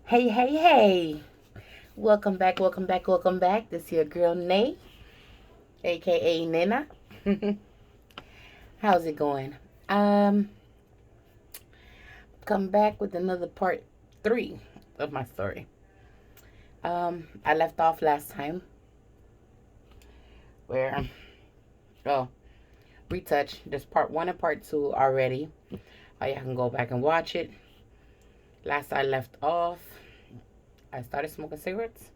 Hey, hey, hey. Welcome back, welcome back, welcome back. This your girl Nay, aka Nina. How's it going? Um, come back with another part 3 of my story. I left off last time where, oh, retouch. There's part 1 and part 2 already. You can go back and watch it. Last I left off, I started smoking cigarettes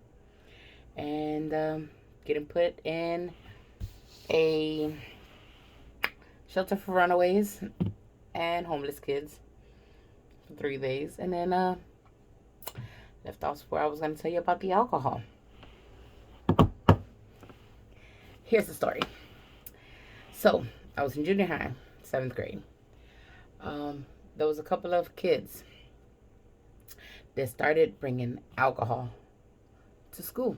and getting put in a shelter for runaways and homeless kids for 3 days, and then left off where I was going to tell you about the alcohol. Here's the story. So I was in junior high, 7th grade. There was a couple of kids that started bringing alcohol to school,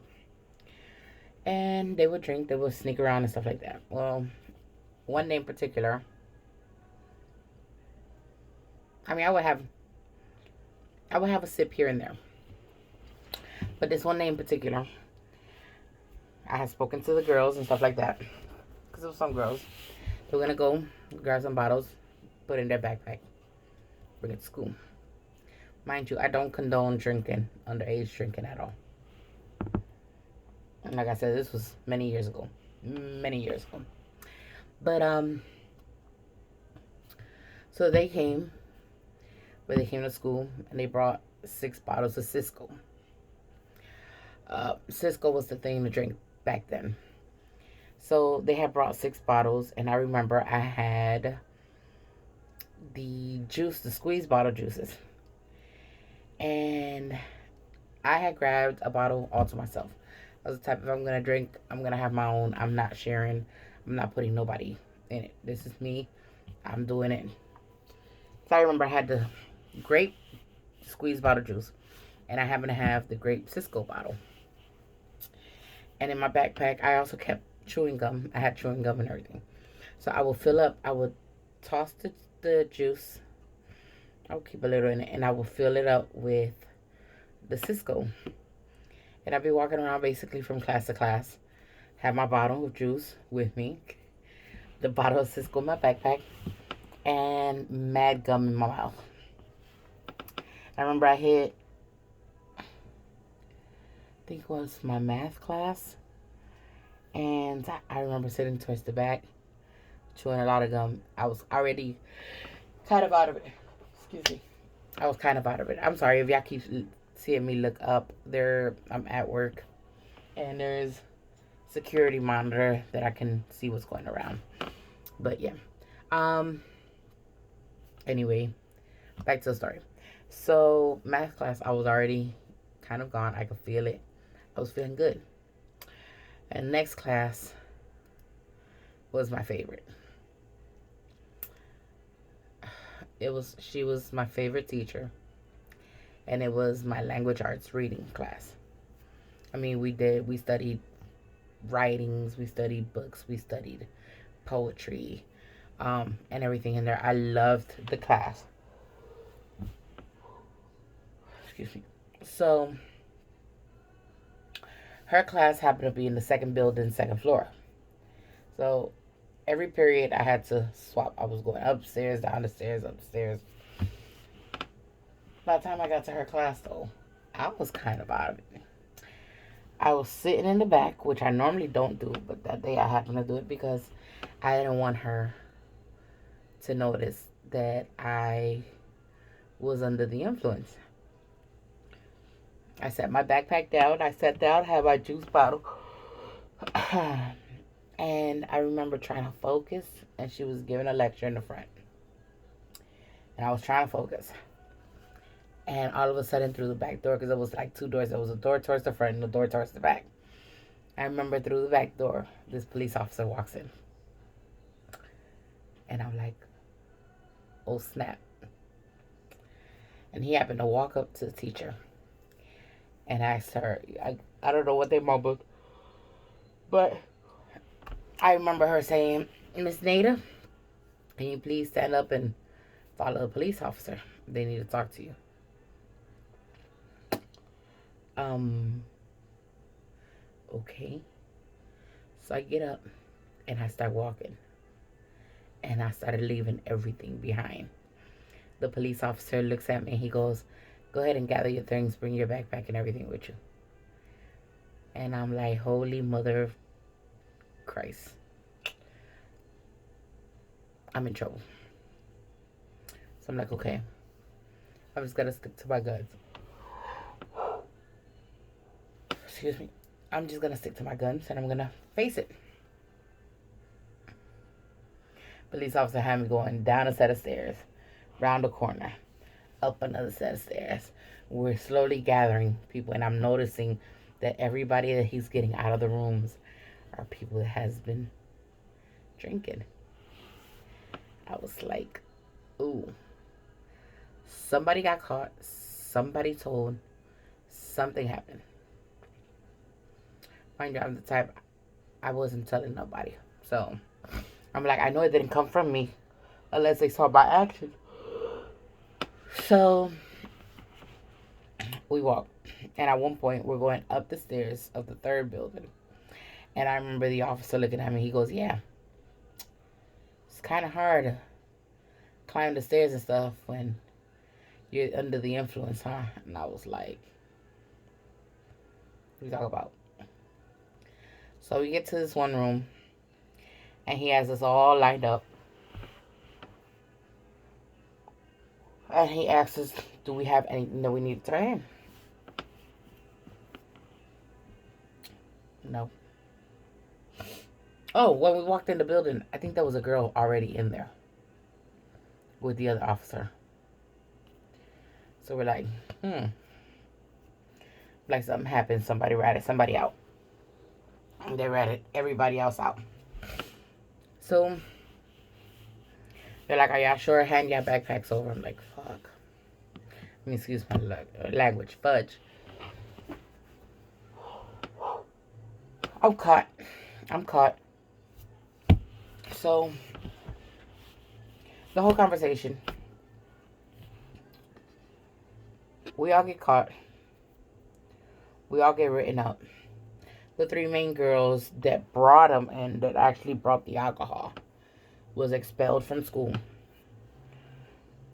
and they would drink, they would sneak around and stuff like that. Well, one day in particular, I mean, I would have a sip here and there, but this one day in particular, I had spoken to the girls and stuff like that, because there was some girls. They were gonna go grab some bottles, put in their backpack, bring it to school. Mind you, I don't condone drinking, underage drinking at all. And like I said, this was many years ago, many years ago. But so they came to school and they brought 6 bottles of Cisco. Cisco was the thing to drink back then. So they had brought 6 bottles, and I remember I had the juice, the squeeze bottle juices, and I had grabbed a bottle all to myself. I was the type, if I'm gonna drink, I'm gonna have my own. I'm not sharing. I'm not putting nobody in it. This is me. I'm doing it. So I remember I had the grape squeeze bottle juice, and I happened to have the grape Cisco bottle. And in my backpack, I also kept chewing gum. I had chewing gum and everything. So I would fill up. I would toss the juice. I would keep a little in it, and I would fill it up with the Cisco. And I'd be walking around basically from class to class. Have my bottle of juice with me, the bottle of Cisco in my backpack, and mad gum in my mouth. I remember I had, I think it was my math class, and I remember sitting towards the back, chewing a lot of gum. I was already kind of out of it. Excuse me. I was kind of out of it. I'm sorry if y'all keep seeing me look up. I'm at work, and there's security monitor that I can see what's going around. But yeah. Um. Anyway, back to the story. So math class, I was already kind of gone. I could feel it. I was feeling good. And next class was my favorite. She was my favorite teacher, and it was my language arts reading class. I mean, we studied writings, we studied books, we studied poetry, and everything in there. I loved the class. Excuse me. So her class happened to be in the second building, second floor. So every period I had to swap. I was going upstairs, down the stairs, upstairs. By the time I got to her class, though, I was kind of out of it. I was sitting in the back, which I normally don't do, but that day I happened to do it because I didn't want her to notice that I was under the influence. I set my backpack down. I sat down, had my juice bottle. And I remember trying to focus, and she was giving a lecture in the front. And I was trying to focus. And all of a sudden, through the back door, because it was like 2 doors, there was a door towards the front and a door towards the back. I remember through the back door, this police officer walks in. And I'm like, oh snap. And he happened to walk up to the teacher and asked her, I don't know what they mumbled, but I remember her saying, Miss Nada, can you please stand up and follow the police officer? They need to talk to you. Um, okay. So I get up and I start walking. And I started leaving everything behind. The police officer looks at me and he goes, "Go ahead and gather your things, bring your backpack and everything with you." And I'm like, holy mother of Christ. I'm in trouble. So I'm like, okay, I'm just gonna stick to my guns. Excuse me. I'm just gonna stick to my guns and I'm gonna face it. Police officer had me going down a set of stairs, round a corner, up another set of stairs. We're slowly gathering people, and I'm noticing that everybody that he's getting out of the rooms are people that has been drinking. I was like, ooh, somebody got caught, somebody told, something happened. Mind you, I'm the type, I wasn't telling nobody. So I'm like, I know it didn't come from me unless they saw my action. So we walk. And at one point, we're going up the stairs of the third building. And I remember the officer looking at me. He goes, "Yeah, it's kind of hard to climb the stairs and stuff when you're under the influence, huh?" And I was like, "What are you talking about?" So we get to this one room. And he has us all lined up. And he asks us, "Do we have anything that we need to turn in?" No. Oh, when we walked in the building, I think there was a girl already in there with the other officer. So we're like, like something happened. Somebody ratted somebody out. And they ratted everybody else out. So they're like, "Are y'all sure? Hand your backpacks over." I'm like, fuck. I mean, excuse my language. Fudge. I'm caught. I'm caught. So the whole conversation, we all get caught. We all get written up. The three main girls that brought them and that actually brought the alcohol was expelled from school.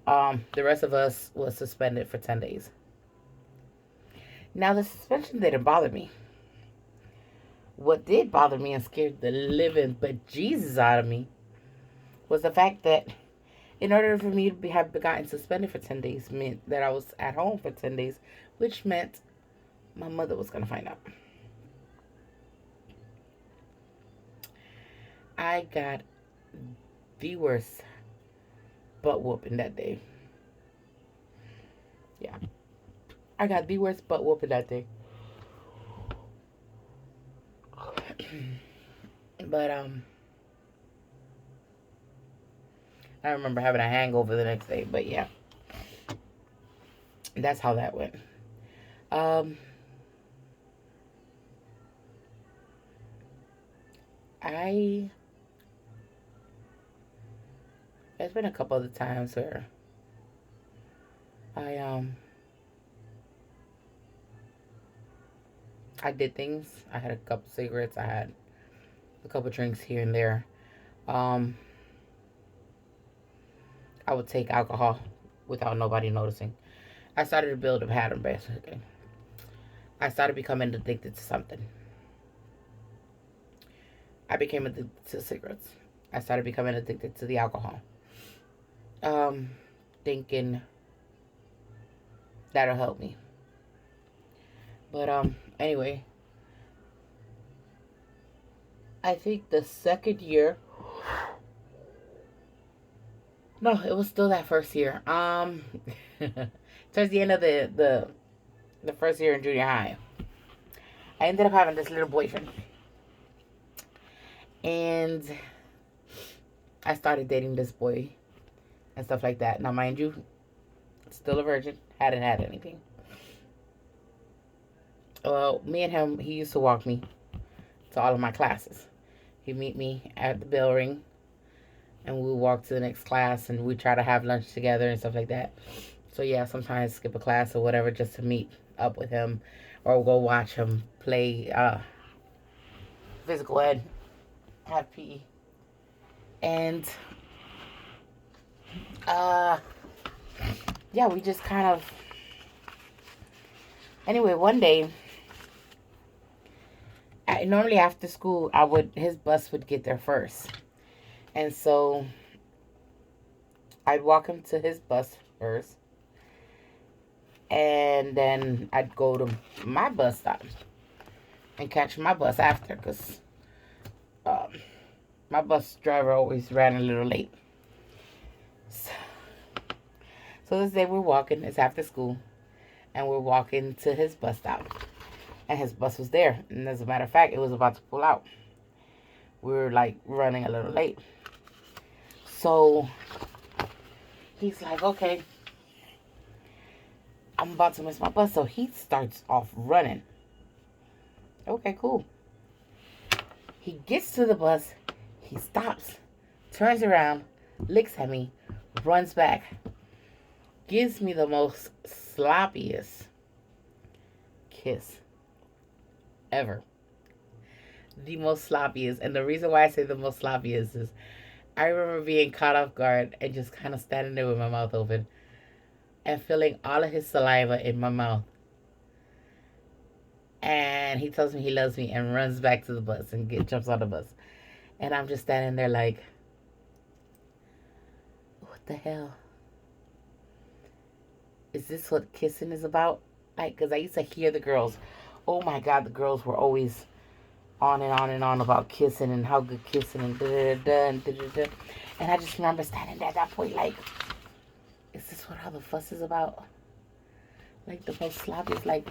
The rest of us was suspended for 10 days. Now, the suspension didn't bother me. What did bother me and scared the living bejesus out of me was the fact that in order for me to have gotten suspended for 10 days meant that I was at home for 10 days, which meant my mother was going to find out. I got the worst butt whooping that day. Yeah. I got the worst butt whooping that day. But I remember having a hangover the next day. But yeah, that's how that went. I There's been a couple of times where I did things. I had a couple cigarettes. I had a couple drinks here and there. Um, I would take alcohol without nobody noticing. I started to build a pattern, basically. I started becoming addicted to something. I became addicted to cigarettes. I started becoming addicted to the alcohol. Um, Thinking that'll help me. But anyway, I think the second year. No, it was still that first year. Towards the end of the first year in junior high, I ended up having this little boyfriend, and I started dating this boy and stuff like that. Now, mind you, still a virgin, hadn't had anything. Well, me and him, he used to walk me to all of my classes. He'd meet me at the bell ring, and we would walk to the next class, and we'd try to have lunch together and stuff like that. So yeah, sometimes skip a class or whatever just to meet up with him or go watch him play physical ed, have PE. And uh yeah, we just kind of anyway, one day normally after school I would his bus would get there first. And so I'd walk him to his bus first and then I'd go to my bus stop and catch my bus after because um, my bus driver always ran a little late. So, so this day we're walking, it's after school, and we're walking to his bus stop. And his bus was there. And as a matter of fact, it was about to pull out. We were like running a little late. So he's like, okay, I'm about to miss my bus. So he starts off running. Okay, cool. He gets to the bus, he stops, turns around, looks at me, runs back, gives me the most sloppiest kiss ever. The most sloppiest. And the reason why I say the most sloppiest is I remember being caught off guard and just kind of standing there with my mouth open and feeling all of his saliva in my mouth. And he tells me he loves me and runs back to the bus and jumps on the bus. And I'm just standing there like, what the hell? Is this what kissing is about? Like, because I used to hear the girls. Oh my God, the girls were always on and on and on about kissing and how good kissing and da da da and da da da. And I just remember standing there at that point like, is this what all the fuss is about? Like the most sloppy is like,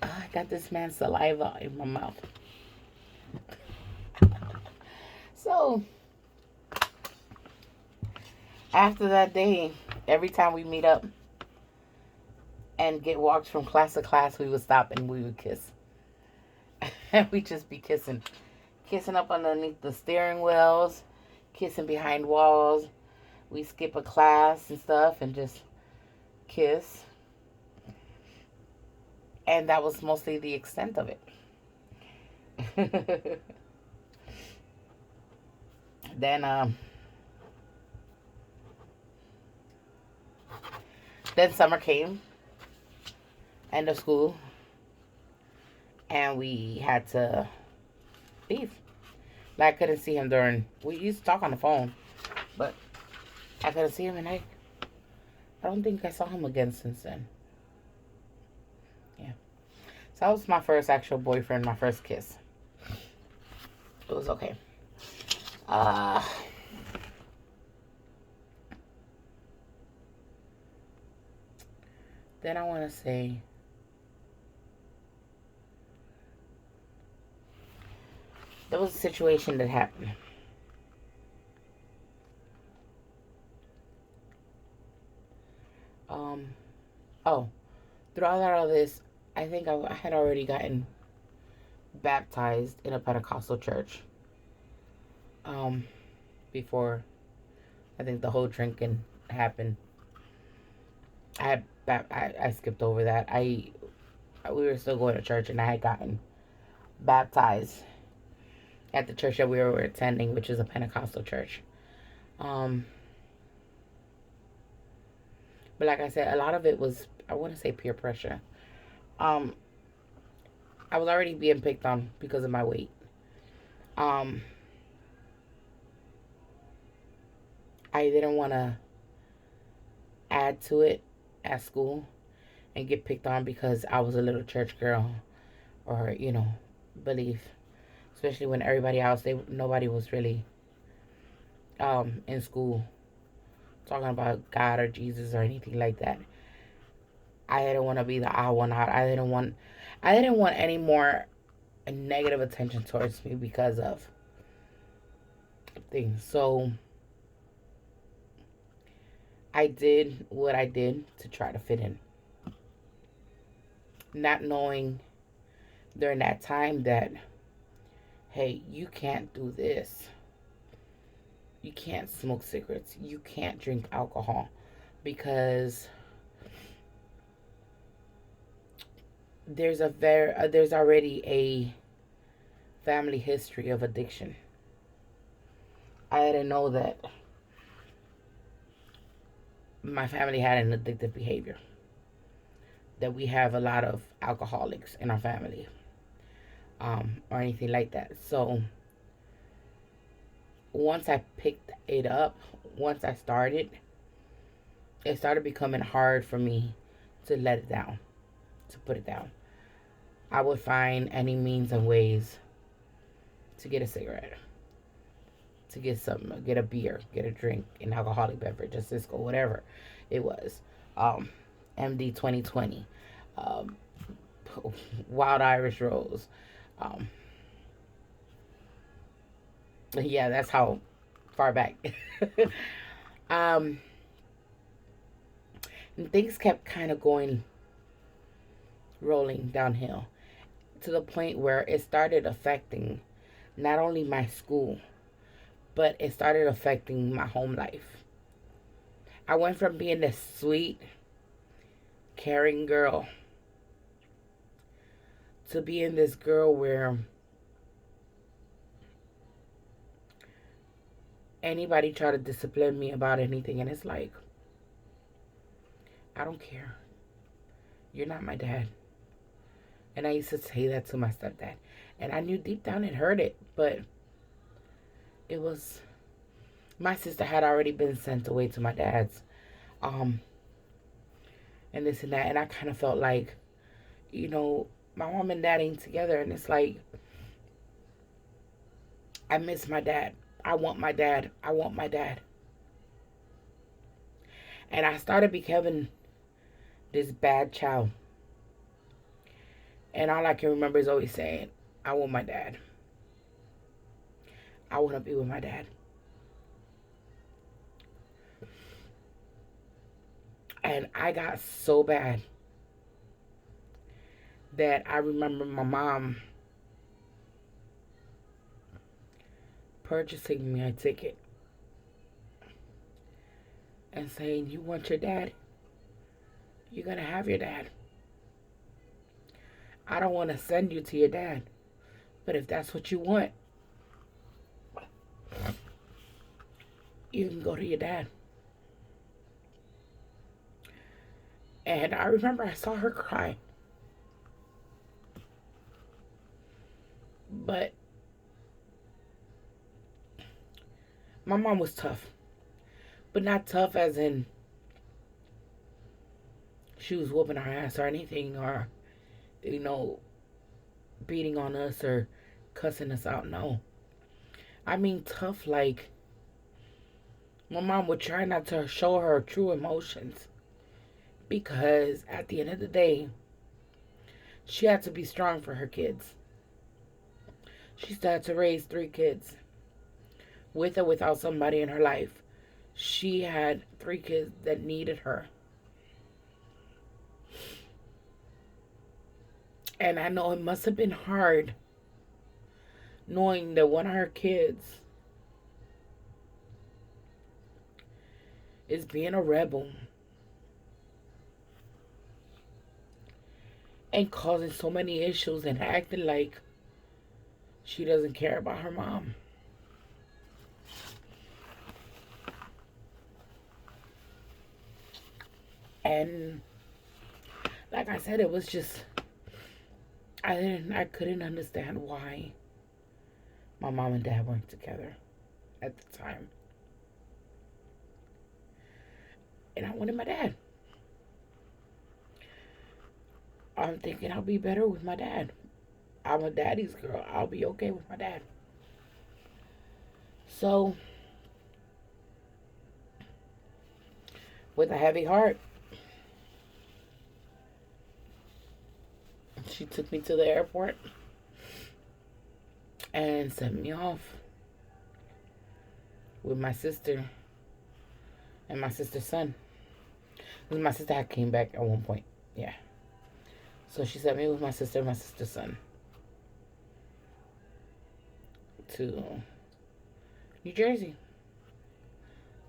oh, I got this man's saliva in my mouth. So after that day, every time we meet up and get walked from class to class, we would stop and we would kiss. And we'd just be kissing. Kissing up underneath the steering wheels, kissing behind walls. We skip a class and stuff and just kiss. And that was mostly the extent of it. Then then summer came, end of school, and we had to leave. Like, I couldn't see him during. We used to talk on the phone, but I couldn't see him, and I don't think I saw him again since then. Yeah, so that was my first actual boyfriend, my first kiss. It was okay. Uh, then I want to say there was a situation that happened. Um, oh, throughout all this, I think I had already gotten baptized in a Pentecostal church. Um, before I think the whole drinking happened. I skipped over that. We were still going to church, and I had gotten baptized at the church that we were attending, which is a Pentecostal church. Um, but like I said, a lot of it was, I want to say, peer pressure. Um, I was already being picked on because of my weight. Um, I didn't want to add to it at school and get picked on because I was a little church girl or, belief. Especially when everybody else, nobody was really in school talking about God or Jesus or anything like that. I didn't want to be the odd one out. I didn't want any more negative attention towards me because of things. So I did what I did to try to fit in. Not knowing during that time that, hey, you can't do this. You can't smoke cigarettes. You can't drink alcohol because there's already a family history of addiction. I didn't know that my family had an addictive behavior. That we have a lot of alcoholics in our family, or anything like that. So once I picked it up, once I started, it started becoming hard for me to let it down, to put it down. I would find any means and ways to get a cigarette, to get something, get a beer, get a drink, an alcoholic beverage, a Cisco, whatever it was. Um, MD 2020, um, Wild Irish Rose. Um, yeah, that's how far back. um, and things kept kind of going, rolling downhill to the point where it started affecting not only my school, but it started affecting my home life. I went from being this sweet, caring girl to being this girl where anybody try to discipline me about anything, and it's like, I don't care. You're not my dad. And I used to say that to my stepdad. And I knew deep down it hurt it, but it was, my sister had already been sent away to my dad's. Um, and this and that. And I kind of felt like, you know, my mom and dad ain't together. And it's like, I miss my dad. I want my dad. I want my dad. And I started becoming this bad child. And all I can remember is always saying, I want my dad. I want to be with my dad. And I got so bad that I remember my mom purchasing me a ticket and saying, you want your dad? You're going to have your dad. I don't want to send you to your dad. But if that's what you want, you can go to your dad. And I remember I saw her cry. But my mom was tough. But not tough as in she was whooping our ass or anything, or, you know, beating on us or cussing us out. No. I mean tough like my mom would try not to show her true emotions. Because at the end of the day, she had to be strong for her kids. She still had to raise 3 kids. With or without somebody in her life. She had 3 kids that needed her. And I know it must have been hard knowing that one of her kids is being a rebel and causing so many issues and acting like she doesn't care about her mom. And like I said, it was just, I couldn't understand why my mom and dad weren't together at the time. And I wanted my dad. I'm thinking I'll be better with my dad. I'm a daddy's girl. I'll be okay with my dad. So, with a heavy heart, she took me to the airport and sent me off with my sister and my sister's son. Because my sister had came back at one point. Yeah. So she sent me with my sister and my sister's son to New Jersey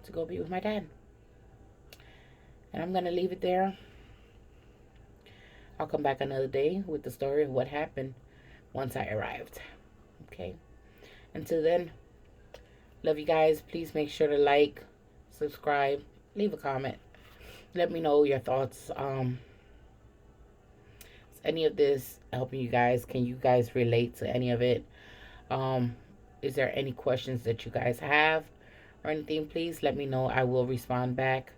to go be with my dad. And I'm going to leave it there. I'll come back another day with the story of what happened once I arrived. Okay. Until then, love you guys. Please make sure to like, subscribe, leave a comment. Let me know your thoughts. Is any of this helping you guys? Can you guys relate to any of it? Um, is there any questions that you guys have or anything? Please let me know. I will respond back.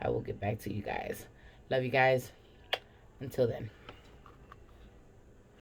I will get back to you guys. Love you guys. Until then.